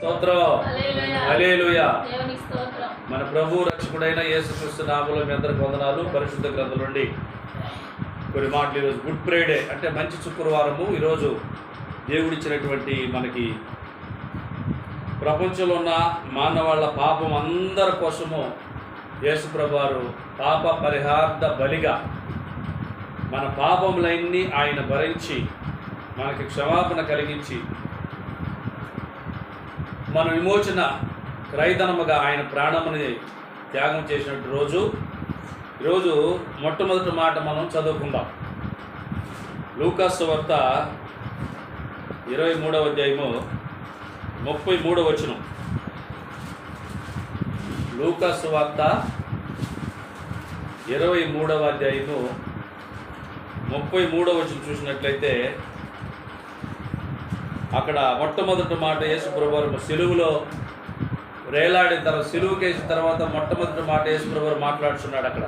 స్తోత్రం. హల్లెలూయా. మన ప్రభు రక్షకుడైన యేసుక్రీస్తు నామములో మీ అందరికి వందనాలు. పరిశుద్ధ గ్రంథం నుండి కొన్ని మాటలు. ఈరోజు గుడ్ ఫ్రైడే అంటే మంచి శుక్రవారము. ఈరోజు దేవుడిచ్చినటువంటి మనకి ప్రపంచంలో ఉన్న మానవాళ్ళ పాపం అందరి కోసము యేసు ప్రభువారు పాప పరిహార్థ బలిగా మన పాపములన్నీ ఆయన భరించి మనకి క్షమాపణ కలిగించి మన విమోచన క్రయధనముగా ఆయన ప్రాణముని త్యాగం చేసినట్టు ఈరోజు మొట్టమొదటి మాట మనం చదువుకుందాం. లూకాసు సువార్త 23వ అధ్యాయము 33వ వచనం. లూకాసు సువార్త 23వ అధ్యాయము 33వ వచనం చూసినట్లయితే అక్కడ మొట్టమొదటి మాట యేసు ప్రభువారు సిలువలో వేలాడిన తర్వాత సిలువకేసిన తర్వాత మొట్టమొదటి మాట యేసు ప్రభువారు మాట్లాడుతున్నాడు. అక్కడ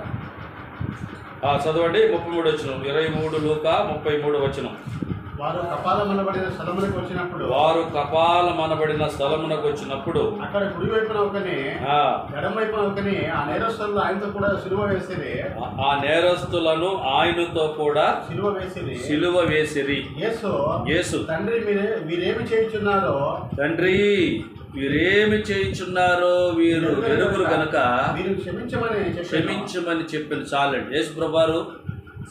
చదవండి 33 వచనం. 23 లూకా 33 వచనం. వారు కపాలమనబడిన స్థలమునకు వచ్చినప్పుడు అక్కడ కుడివైపున ఒకని ఎడమవైపున ఒకని ఆ నేరస్తులను ఆయనతో కూడా సిలువ వేసిరి. యేసు తండ్రి వీరేమి చేయుచున్నారో వీరు ఎరుగురు కనుక క్షమించమని చెప్పింది. చాలండి. యేసు ప్రభువారు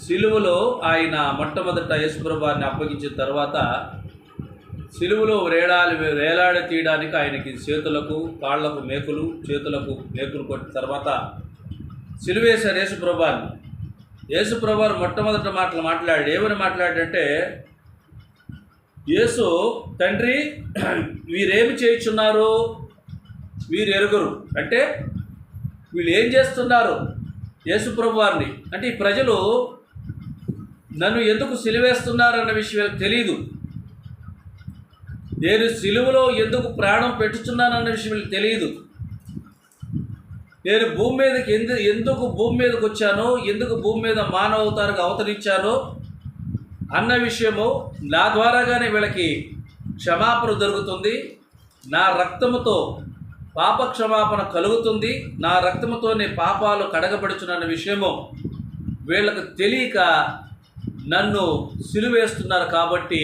సిలువలో ఆయన మొట్టమొదట యేసు ప్రభువారిని అప్పగించిన తర్వాత సిలువలో వేలాడి తీయడానికి ఆయనకి చేతులకు కాళ్లకు మేకులు కొట్టిన తర్వాత సిలువేశారు యేసు ప్రభువారిని. యేసు ప్రభువారు మొట్టమొదట మాట్లాడి ఏమని మాట్లాడంటే, యేసు తండ్రి వీరేమి చేయుచున్నారు వీరు ఎరుగురు అంటే వీళ్ళు ఏం చేస్తున్నారు యేసు ప్రభువారిని అంటే ఈ ప్రజలు నన్ను ఎందుకు సిలువేస్తున్నారన్న విషయం తెలియదు. నేను సిలువలో ఎందుకు ప్రాణం పెట్టుచున్నానన్న విషయం వీళ్ళకి తెలియదు. నేను భూమి మీదకి ఎందుకు భూమి మీదకి వచ్చానో, ఎందుకు భూమి మీద మానవ అవతారంగా అవతరించానో అన్న విషయము నా ద్వారాగానే వీళ్ళకి క్షమాపణ దొరుకుతుంది. నా రక్తముతో పాప క్షమాపణ కలుగుతుంది. నా రక్తముతోనే పాపాలు కడగబడుచున్న విషయము వీళ్ళకు తెలియక నన్ను సిలువేస్తున్నారు. కాబట్టి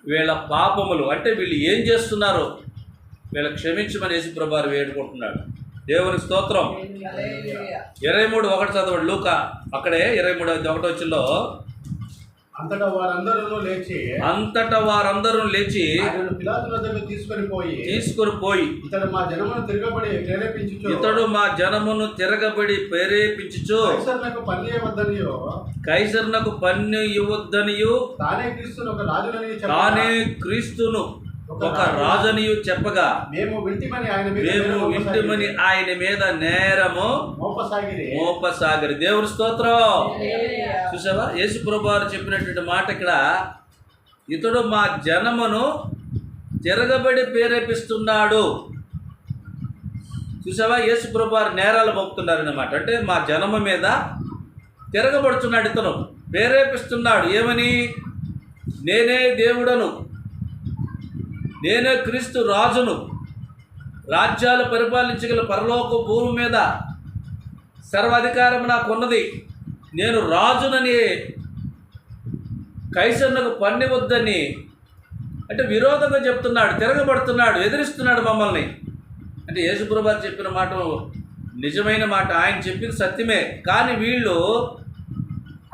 వీళ్ళ పాపములు అంటే వీళ్ళు ఏం చేస్తున్నారో వీళ్ళకి క్షమించమని యేసు ప్రభువారు వేడుకుంటున్నాడు. దేవుని స్తోత్రం. 23:1 చదవండి. లూకా అక్కడే 23:1 వచ్చంలో అంతటా వారందరూ లేచి పిలాతు వద్దకు తీసుకొని పోయి ఇతడు మా జనమును తిరగబడి ప్రేరేపించుచు కైసరునకు పన్ను ఇవ్వద్దనియు తానే క్రీస్తును ఒక రాజనియు చెప్పగా మేము వింటిమని ఆయన మీద నేరము మోపసాగిరి. దేవుని స్తోత్రం. చూసావా యేసు ప్రభువారు చెప్పినటువంటి మాట ఇక్కడ, ఇతడు మా జనమును తిరగబడి ప్రేరేపిస్తున్నాడు. చూసావా యేసు ప్రభువారు నేరాలు మోపుతున్నారు అన్నమాట. అంటే మా జనము మీద తిరగబడుతున్నాడు, ఇతను ప్రేరేపిస్తున్నాడు. ఏమని? నేనే దేవుడను, నేనే క్రీస్తు రాజును, రాజ్యాలు పరిపాలించగల పరలోక భూమి మీద సర్వాధికారం నాకున్నది, నేను రాజునని కైసరునకు పన్నివద్దని అంటే విరోధంగా చెప్తున్నాడు, తిరగబడుతున్నాడు, ఎదిరిస్తున్నాడు మమ్మల్ని. అంటే యేసు ప్రభువారు చెప్పిన మాట నిజమైన మాట, ఆయన చెప్పింది సత్యమే. కానీ వీళ్ళు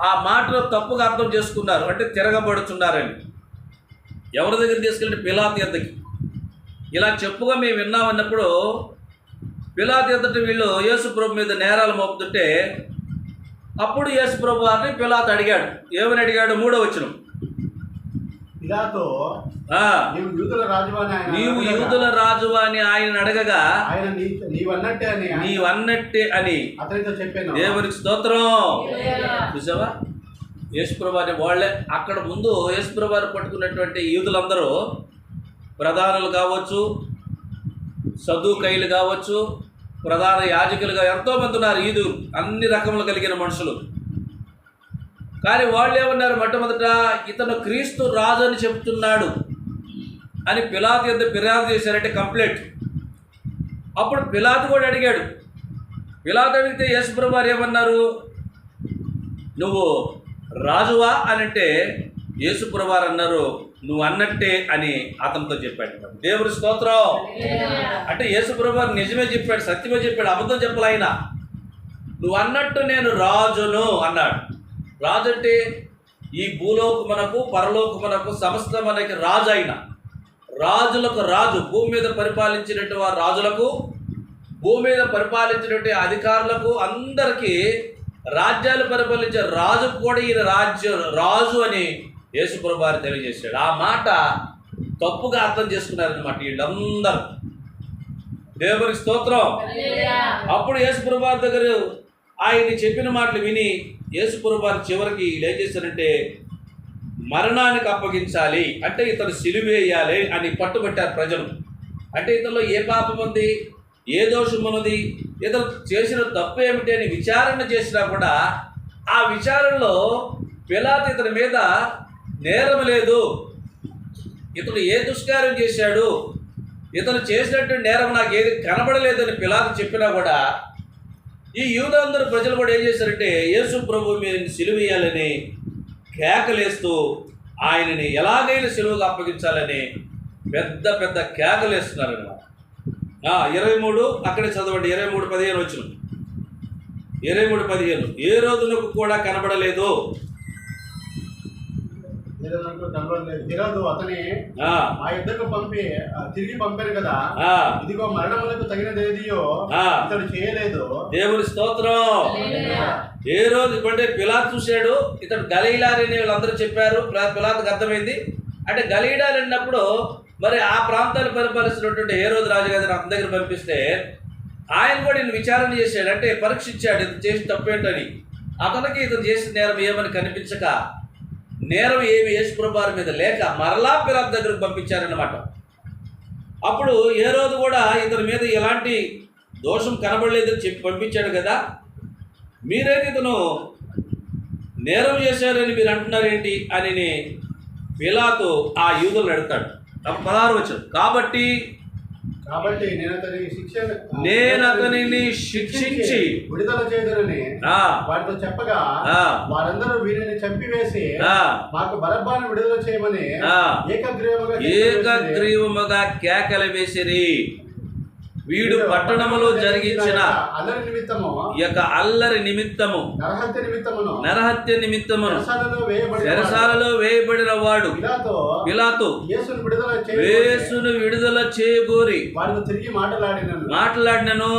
ఆ మాటలో తప్పుగా అర్థం చేసుకున్నారు, అంటే తిరగబడుతున్నారని. ఎవరి దగ్గర తీసుకెళ్ళి? పిలాతు యొద్దకి. ఇలా చెప్పుగా మేము విన్నామన్నప్పుడు పిలాతు యొద్దట వీళ్ళు యేసు ప్రభు మీద నేరాలు మోపుతుంటే అప్పుడు యేసు ప్రభు వారిని పిలాతు అడిగాడు. ఏమని అడిగాడు? 3వ వచనం. నీవు యూదుల రాజువా అని ఆయన అడగగా నీవన్నట్టే అని దేవునికి స్తోత్రం. చూసావా యేసు ప్రభువారిని వాళ్ళే అక్కడ ముందు యేసు ప్రభువారు పట్టుకున్నటువంటి యూదులందరూ ప్రధానులు కావచ్చు, సదుకాయిలు కావచ్చు, ప్రధాన యాజకులుగా ఎంతోమంది ఉన్నారు. యూదులు అన్ని రకములు కలిగిన మనుషులు. కానీ వాళ్ళు ఏమన్నారు? మొట్టమొదట ఇతను క్రీస్తు రాజు అని చెప్తున్నాడు, అని పిలాతు యొద్ద ఫిర్యాదు చేశారంటే కంప్లైంట్. అప్పుడు పిలాతు కూడా అడిగాడు. పిలాతు అడిగితే యేసుప్రభు వారు ఏమన్నారు? నువ్వు రాజువా అని అంటే యేసుప్రభు వారు అన్నారు, నువ్వు అన్నట్టే అని అతనితో చెప్పాడు. దేవుని స్తోత్రం. అంటే యేసుప్రభు వారు నిజమే చెప్పాడు, సత్యమే చెప్పాడు, అబద్ధం చెప్పలే ఆయన. నువ్వు అన్నట్టు నేను రాజును అన్నాడు. రాజు అంటే ఈ భూలోకమునకు పరలోకమునకు సమస్త మనకి రాజు అయిన, రాజులకు రాజు, భూమి మీద పరిపాలించినట్టు వారు రాజులకు, భూమి మీద పరిపాలించినట్టు అధికారులకు, అందరికీ రాజ్యాలు పరిపాలించే రాజు కూడా ఈయన రాజు అని యేసుప్రభు వారు తెలియజేశాడు. ఆ మాట తప్పుగా అర్థం చేసుకున్నారనమాట వీళ్ళందరూ. దేవునికి స్తోత్రం. అప్పుడు యేసుప్రభు వారి దగ్గర ఆయన చెప్పిన మాటలు విని యేసుప్రభు వారు చివరికి వీళ్ళు ఏం చేశారంటే మరణానికి అప్పగించాలి, అంటే ఇతను సిలువ వేయాలి అని పట్టుబట్టారు ప్రజలు. అంటే ఇతనిలో ఏ పాపం ఉంది, ఏ దోషం ఉన్నది, ఇతను చేసిన తప్పు ఏమిటి అని విచారణ చేసినా కూడా ఆ విచారణలో పిలాతు ఇతని మీద నేరం లేదు, ఇతను ఏ దుష్కార్యం చేశాడు, ఇతను చేసినట్టు నేరం నాకు ఏది కనబడలేదని పిలాతు చెప్పినా కూడా ఈ యూదులందరూ ప్రజలు కూడా ఏం చేశారంటే యేసు ప్రభు మీద సిలువ వేయాలని కేకలేస్తూ ఆయనని ఎలాగైనా సిలువగా అప్పగించాలని పెద్ద పెద్ద కేకలేస్తున్నారు అన్నమాట. 23 అక్కడే చదవండి. 23:15 వచ్చిన 23:15 ఏ రోజులకు కూడా కనబడలేదు. హేరోదు అతని ఆ యుద్ధకు తిరిగి పంపారు కదా, ఇదిగో మరణములకు తగినదేదియో ఇతడు చేయలేదు. దేవుని స్తోత్రం. ఏ రోజు అంటే పిలాతు చూశాడు, ఇతడు గలీలాని వాళ్ళందరూ చెప్పారు. పిలాతుకు అర్థమైంది. అంటే గలీలాని అన్నప్పుడు మరి ఆ ప్రాంతాన్ని పరిపాలిస్తున్నటువంటి హేరోదు రాజు గారిని అతని దగ్గర పంపిస్తే ఆయన కూడా ఈయన విచారణ చేశాడు, అంటే పరీక్షించాడు ఇతను చేసి తప్పేంటని. అతనికి ఇతను చేసిన నేరం ఏమని కనిపించక, నేరం ఏమి యేసుప్రభు వారి మీద లేక మరలా పిలాతు దగ్గరకు పంపించారన్నమాట. అప్పుడు హేరోదు కూడా ఇతని మీద ఎలాంటి దోషం కనబడలేదని చెప్పి పంపించాడు కదా, మీరైతే ఇతను నేరం చేశారని మీరు అంటున్నారు ఏంటి అని పిలాతు ఆ యూదులను అడుగుతాడు. 16 వచ్చాడు. కాబట్టి నేను అతనిని శిక్షించి విడుదల చేయదునని వారితో చెప్పగా వారందరూ వీరిని చంపివేసి మాకు బరబ్బాను విడుదల చేయమని ఏకగ్రీవముగా కేకలు వేసిరి. వీడు పట్టణములో జరిగించిన అల్లరి నిమిత్తము నరహత్య నిమిత్తమును చెరసాలలో వేయబడిన వాడు పిలాతు యేసును విడుదల చేయగోరి మాట్లాడినను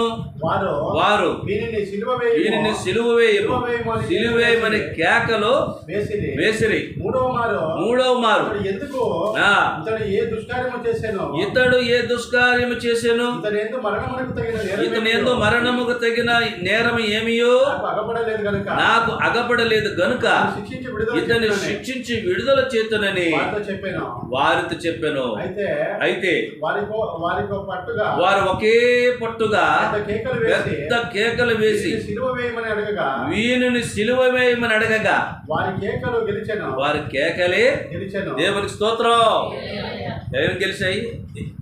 వారు వీరిని సిలువ వేయమని కేకలు వేసిరి. మూడవ మారు ఇతడు ఏ దుష్కార్యము చేశాను, ఇతను ఏందో మరణముకు తగిన నేరం ఏమియో నాకు అగపడలేదు గనుక ఇతని శిక్షించి విడుదల చేతునని వారితో చెప్పాను. అయితే వారు ఒకే పట్టుగా పెద్ద కేకలు వేసి వీనిని సిలువ వేయమని అడగగా వారి కేకలే దేవునికి స్తోత్రం. ఏమి గెలిచాయి?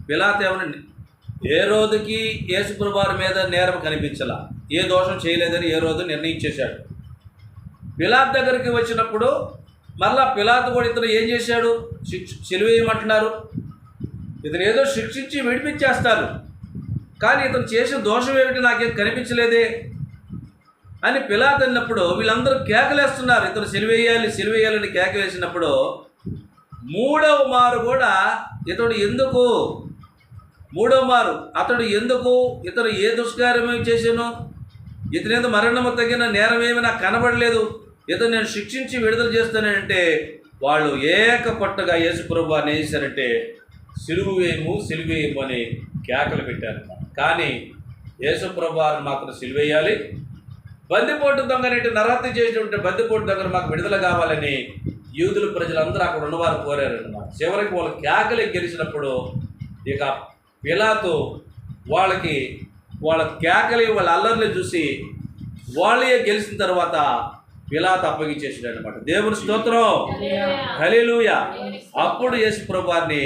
పిలాతు ఏమనండి, ఏ రోజుకి యేసుప్రభు వారి మీద నేరం కనిపించలా, ఏ దోషం చేయలేదని ఏ రోజు నిర్ణయించేశాడు. పిలాతు దగ్గరికి వచ్చినప్పుడు మరలా పిలాతు కూడా ఇతను ఏం చేశాడు, సిలువ వేయమంటున్నారు, ఇతను ఏదో శిక్షించి విడిపించేస్తారు, కానీ ఇతను చేసిన దోషం ఏమిటి నాకేం కనిపించలేదే అని పిలాతు అన్నప్పుడు వీళ్ళందరూ కేకలేస్తున్నారు, ఇతను సిలువేయాలని కేకలేసినప్పుడు మూడవ మారు కూడా అతడు ఎందుకు ఇతను ఏ దుష్కార్యం చేశాను, ఇతను ఎందుకు మరణము తగిన నేరం ఏమి నాకు కనబడలేదు, ఇతను నేను శిక్షించి విడుదల చేస్తానంటే వాళ్ళు ఏకపట్టుగా యేసుప్రభు వారిని ఏం చేశారంటే సిలువ వేయము అని కేకలు పెట్టారు. కానీ యేసుప్రభు వారిని మాత్రం సిలువ వేయాలి, బందిపోటు దొంగనేటి నరహత్య చేసినటువంటి బందిపోటు దొంగను మాకు విడుదల కావాలని యూదుల ప్రజలందరూ అక్కడ ఉన్నవారు కోరారన్నమాట. చివరికి వాళ్ళు కేకలు గెలిచినప్పుడు ఇక పిలాతు వాళ్ళ కేకలి వాళ్ళ అల్లర్లు చూసి వాళ్ళే గెలిచిన తర్వాత పిలాతు అప్పగించేసాడు అనమాట. దేవుని స్తోత్రం, హల్లెలూయా. అప్పుడు యేసుప్రభు వారిని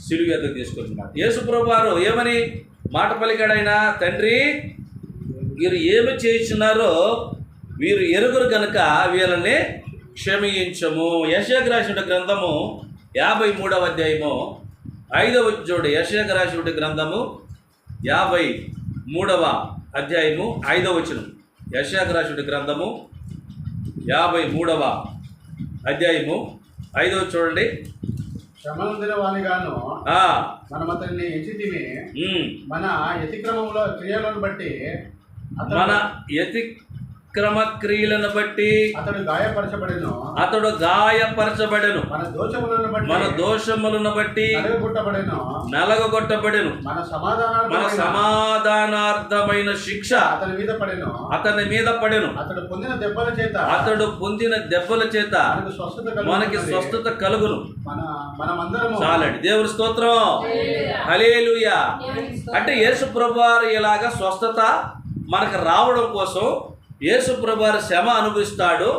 సిలువ ఎద్దకు తీసుకొచ్చినాడు. యేసు ప్రభువారు ఏమని మాట పలికాడైనా, తండ్రి వీరు ఏమి చేస్తున్నారో వీరు ఎరుగురు కనుక వీళ్ళని క్షమించము. యెషయాకు రాసిన గ్రంథము 53వ అధ్యాయము 5వ చూడు. యెషయాకు రాసిన గ్రంథము 53వ అధ్యాయము 5వ వచనం. యెషయాకు రాసిన గ్రంథము 53వ అధ్యాయము 5వ చూడండి. శ్రమనందిన వానిగాను మనం అతన్ని ఎంచితిమి, మన యతిక్రమంలో క్రియలను బట్టి మన యతిక్రమ క్రియలను బట్టి అతడు గాయపరచబడెను, మన దోషములను బట్టి నలగొట్టబడెను, మన సమాధానార్థమైన శిక్ష అతని మీద పడెను, అతడు పొందిన దెబ్బల చేత మనకి స్వస్థత కలుగును. చాలండి. దేవుని స్తోత్రం, హల్లెలూయా. అంటే యేసు ప్రభువారు ఇలాగా స్వస్థత మనకు రావడం కోసం యేసు ప్రభువారు శ్రమ అనుభవిస్తాడు.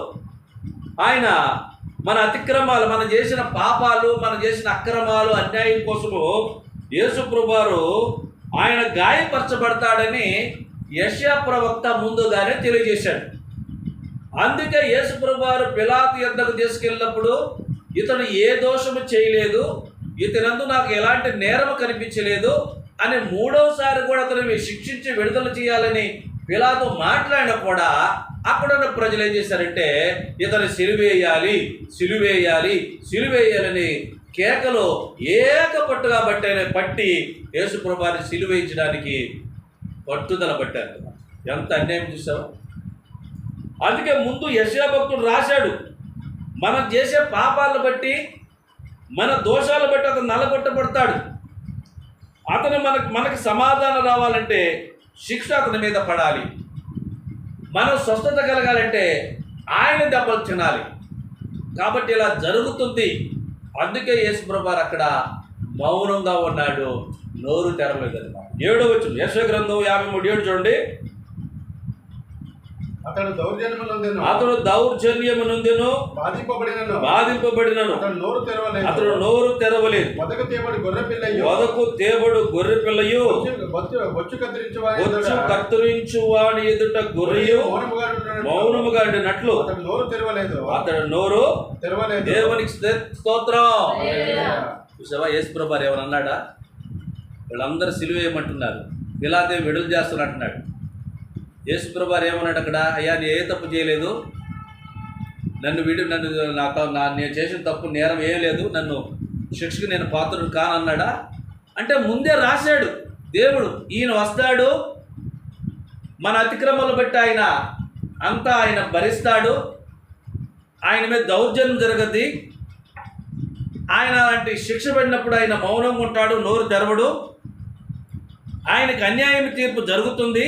ఆయన మన అతిక్రమాలు, మనం చేసిన పాపాలు, మనం చేసిన అక్రమాలు, అన్యాయం కోసము యేసు ప్రభువారు ఆయన గాయపరచబడతాడని యెషయా ప్రవక్త ముందుగానే తెలియజేశాడు. అందుకే యేసు ప్రభువారు పిలాతు యొద్దకు తీసుకెళ్ళినప్పుడు ఇతడు ఏ దోషము చేయలేదు, ఇతనందు నాకు ఎలాంటి నేరము కనిపించలేదు అని 3వసారి కూడా అతను శిక్షించి విడుదల చేయాలని పిలాతు మాట్లాడినా కూడా అక్కడున్న ప్రజలు ఏం చేశారంటే ఇతను సిలువేయాలి సిలువేయాలని కేకలు ఏకపట్టుగా పట్టి యేసు ప్రభువారిని సిలువేయించడానికి పట్టుదల పట్టారు. ఎంత అన్యాయం చూసావు. అందుకే ముందు యెషయా భక్తుడు రాశాడు, మనం చేసే పాపాలను బట్టి, మన దోషాలను బట్టి అతను నలగొట్టబడతాడు. అతను మనకి సమాధానం రావాలంటే శిక్ష అతని మీద పడాలి. మనం స్వస్థత కలగాలంటే ఆయన దెబ్బలు తినాలి. కాబట్టి ఇలా జరుగుతుంది. అందుకే యేసు ప్రభువారు అక్కడ మౌనంగా ఉన్నాడు, నోరు తెరవలేదు అన్నమాట. 7వ వచనం యెషయా గ్రంథం 53:7 చూడండి. అతడు దౌర్జన్యము నొందెను, బాధింపబడినను, అతడు నోరు తెరవలేదు. వదకు తేబడు గొర్రె పిల్లయు, బొచ్చు కత్తిరించు వాని ఎదుట గొర్రెయు మౌనముగా ఉండినట్లు అతడు నోరు తెరవలేదు. దేవునికి స్తోత్రం. చూసావా, యేసు ప్రభువారు ఏమన్నాడా? వీళ్ళందరూ సిలువేయమంటున్నారు, పిలాతే విడుదల చేస్తున్నట్టున్నాడు. యేసు ప్రభువారు ఏమన్నాడు అక్కడ? అయ్యా, నేను ఏ తప్పు చేయలేదు, నేను చేసిన తప్పు నేరం ఏం లేదు, నన్ను శిక్షకు నేను పాత్రుడు కానన్నాడా? అంటే ముందే రాశాడు దేవుడు, ఈయన వస్తాడు, మన అతిక్రమలు బట్టి ఆయన భరిస్తాడు, ఆయన మీద దౌర్జన్యం జరగద్ది, ఆయన అలాంటి శిక్ష పడినప్పుడు ఆయన మౌనంగా ఉంటాడు, నోరు తెరవడు, ఆయనకు అన్యాయం తీర్పు జరుగుతుంది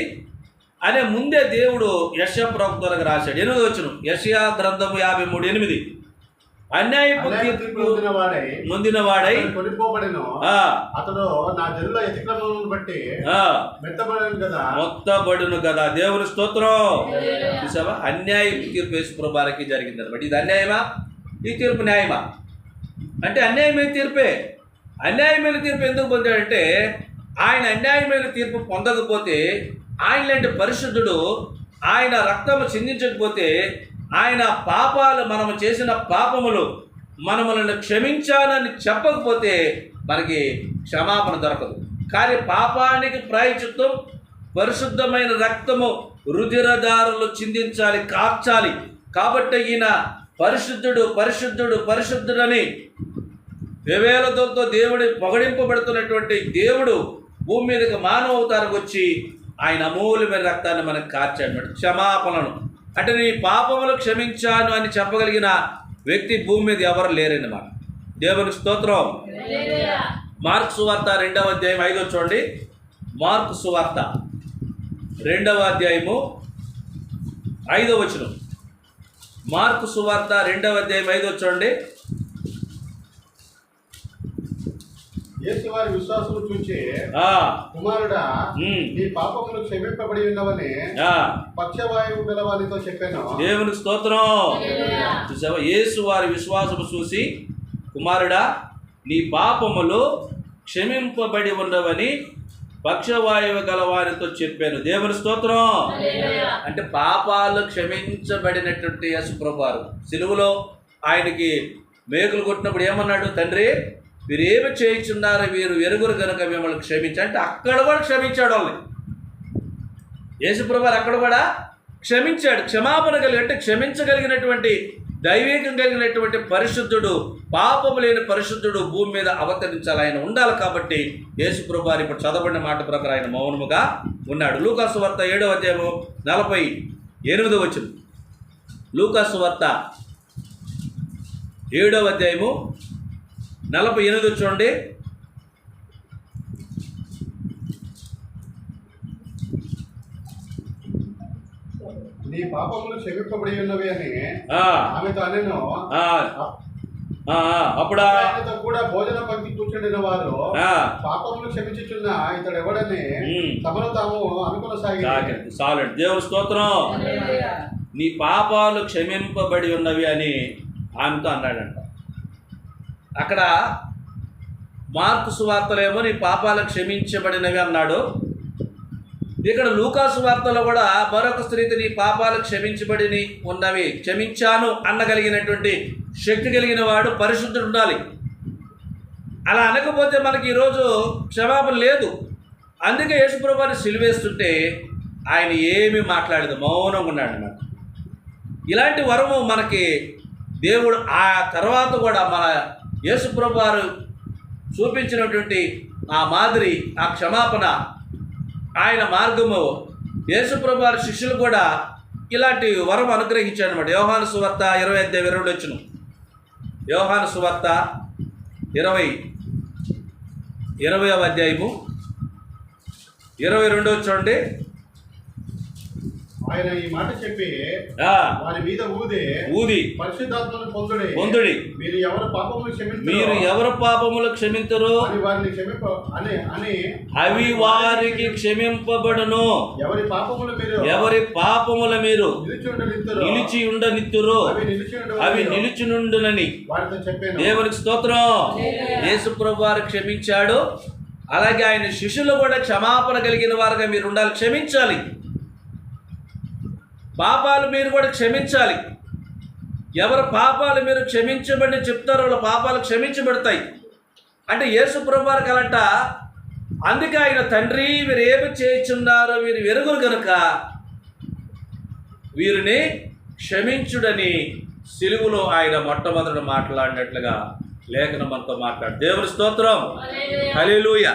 అనే ముందే దేవుడు యెషయా ప్రవక్త ద్వారా రాశాడు. 8వ వచనం యెషయా గ్రంథము 53:8 అన్యాయపు తీర్పు నొందినవాడై అతడు నా జనుల అతిక్రమములను బట్టి మొత్తబడును కదా. దేవుని స్తోత్రం. చూసావా, అన్యాయపు తీర్పు యేసు ప్రభువారికి జరిగింది అనమాట. ఇది అన్యాయమా? ఈ తీర్పు న్యాయమా? అంటే అన్యాయమైన తీర్పే. అన్యాయమైన తీర్పు ఎందుకు పొందాడంటే ఆయన అన్యాయమైన తీర్పు పొందకపోతే, ఆయన లాంటి పరిశుద్ధుడు ఆయన రక్తము చిందించకపోతే, ఆయన పాపాలు, మనము చేసిన పాపములు మనములను క్షమించానని చెప్పకపోతే మనకి క్షమాపణ దొరకదు. కానీ పాపానికి ప్రాయశ్చిత్తం పరిశుద్ధమైన రక్తము రుధిరదారులు చిందించాలి, కార్చాలి. కాబట్టి ఈయన పరిశుద్ధుడని వేవేలతో దేవుడి పొగడింపబడుతున్నటువంటి దేవుడు భూమి మీదకి మానవ అవతారకు వచ్చి ఆయన అమూల్యమైన రక్తాన్ని మనకు కార్చాడు. క్షమాపణను అంటే నీ పాపములు క్షమించాను అని చెప్పగలిగిన వ్యక్తి భూమి మీద ఎవరు లేరన్నమాట. దేవుని స్తోత్రం. మార్కు సువార్త 2వ అధ్యాయం 5వ చూడండి. మార్కు సువార్త 2వ అధ్యాయము 5వ వచనం. మార్కు సువార్త 2వ అధ్యాయం 5వ చూడండి. యేసువారి విశ్వాసము చూచి కుమారుడా, నీ పాపములు క్షమింపబడి ఉన్నవని పక్షవాయువు గలవానితో చెప్పాను. దేవుని స్తోత్రం. చూసావా, యేసువారి విశ్వాసము చూసి కుమారుడా, నీ పాపములు క్షమింపబడి ఉన్నవని పక్షవాయువు గల వారితో చెప్పాను. దేవుని స్తోత్రం. అంటే పాపాలు క్షమించబడినటువంటి యేసుప్రభువారు సిలువలో ఆయనకి మేకులు కొట్టినప్పుడు ఏమన్నాడు? తండ్రి, వీరేమి చేయించున్నారు, వీరు ఎరుగురు కనుక మిమ్మల్ని క్షమించి. అంటే అక్కడ కూడా క్షమించాడు వాళ్ళని. యేసుప్రభువారు అక్కడ కూడా క్షమించాడు. క్షమాపణ కలిగి, అంటే క్షమించగలిగినటువంటి దైవికం కలిగినటువంటి పరిశుద్ధుడు, పాపము లేని పరిశుద్ధుడు భూమి మీద అవతరించాలి, ఆయన ఉండాలి. కాబట్టి యేసుప్రభువారు ఇప్పుడు చదవబడిన మాట ప్రకారం ఆయన మౌనముగా ఉన్నాడు. లూకాసు వార్త 7వ అధ్యాయము 48వ వచనం. లూకాసు వార్త 7వ అధ్యాయము 48 చూడండి. నీ పాపములు క్షమింపబడి ఉన్నవి అని ఆమెతో అనెను. అప్పుడు ఆయనతో కూడా భోజన పంక్తి కూర్చుండిన వారు పాపములు క్షమించుచున్న ఇతడు ఎవడని తమను తాము అనుకునసాగి. చాలండి. దేవుని స్తోత్రం. నీ పాపాలు క్షమింపబడి ఉన్నవి అని ఆమెతో అన్నాడంట. అక్కడ మార్కు సువార్తలేమో నీ పాపాలు క్షమించబడినవి అన్నాడు. ఇక్కడ లూకాసు వార్తలో కూడా మరొక స్త్రీకి నీ పాపాలు క్షమించబడి ఉన్నవి, క్షమించాను అనగలిగినటువంటి శక్తి కలిగిన వాడు పరిశుద్ధుడు ఉండాలి. అలా అనకపోతే మనకి ఈరోజు క్షమాపణ లేదు. అందుకే యేసుప్రభువారిని సిలువేస్తుంటే ఆయన ఏమీ మాట్లాడదు, మౌనంగా ఉన్నాడు అన్నమాట. ఇలాంటి వరము మనకి దేవుడు ఆ తర్వాత కూడా మన యేసుప్రభువారు చూపించినటువంటి ఆ మాదిరి, ఆ క్షమాపణ, ఆయన మార్గము యేసుప్రభువారి శిష్యులు కూడా ఇలాంటి వరం అనుగ్రహించాడు అన్నమాట. యోహాను సువార్త 20:22 వచ్చును. యోహాను సువార్త 20వ అధ్యాయము 22 చూడండి. ఆయన ఈ మాట చెప్పి వారి మీద ఊది పరిశుద్ధాత్మను పొందుడి. మీరు ఎవరు పాపములు క్షమింతురో అవి వారికి క్షమింపబడును. ఎవరి పాపములు మీరు నిలిచి ఉండనిత్తురో అవి నిలిచి నుండునని దేవునికి స్తోత్రం. యేసుప్రభువారు క్షమించాడు. అలాగే ఆయన శిష్యులు కూడా క్షమాపణ కలిగిన వారుగా మీరు ఉండాలి, క్షమించాలి. పాపాలు మీరు కూడా క్షమించాలి. ఎవరు పాపాలు మీరు క్షమించబడి చెప్తారో వాళ్ళ పాపాలు క్షమించబడతాయి. అంటే యేసుప్రభువారికి అలాంట. అందుకే ఆయన తండ్రి, వీరు ఏమి చేయుచున్నారో వీరు ఎరుగురు కనుక వీరిని క్షమించుడని సిలువలో ఆయన మొట్టమొదట మాట్లాడినట్లుగా లేఖనం మనతో మాట్లాడు. దేవుని స్తోత్రం. హల్లెలూయా.